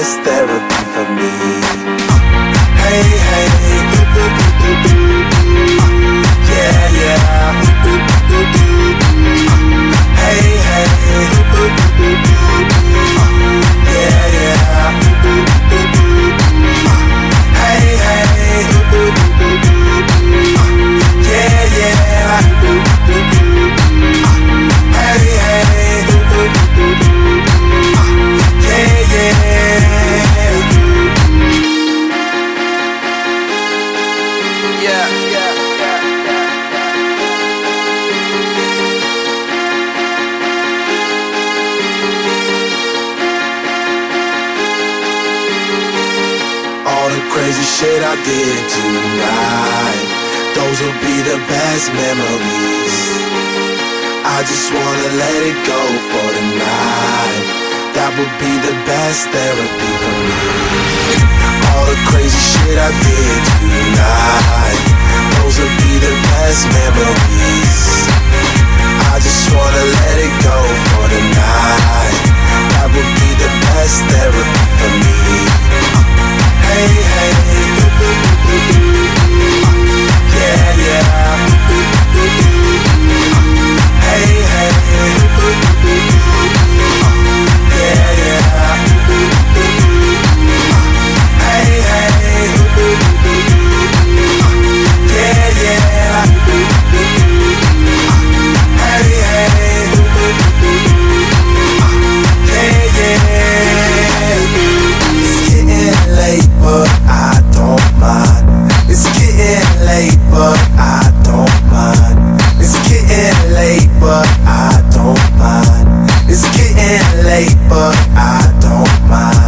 best therapy for me. Hey, hey, yeah, yeah. Hey, hey, yeah, yeah. Hey, hey, yeah, yeah. Hey, hey, yeah, yeah. All the crazy shit I did tonight, those will be the best memories. I just wanna let it go for the night. That would be the best therapy for me. All the crazy shit I did tonight, those will be the best memories. I just wanna let it go for the night. That would be the best therapy for me. Hey, hey, yeah, yeah. Hey, hey, yeah, yeah. Hey, hey, yeah, yeah. Hey, hey, yeah, yeah. It's getting late, but I don't mind. It's getting late, but I don't mind. It's getting late, but I don't mind. It's getting late, but I don't mind.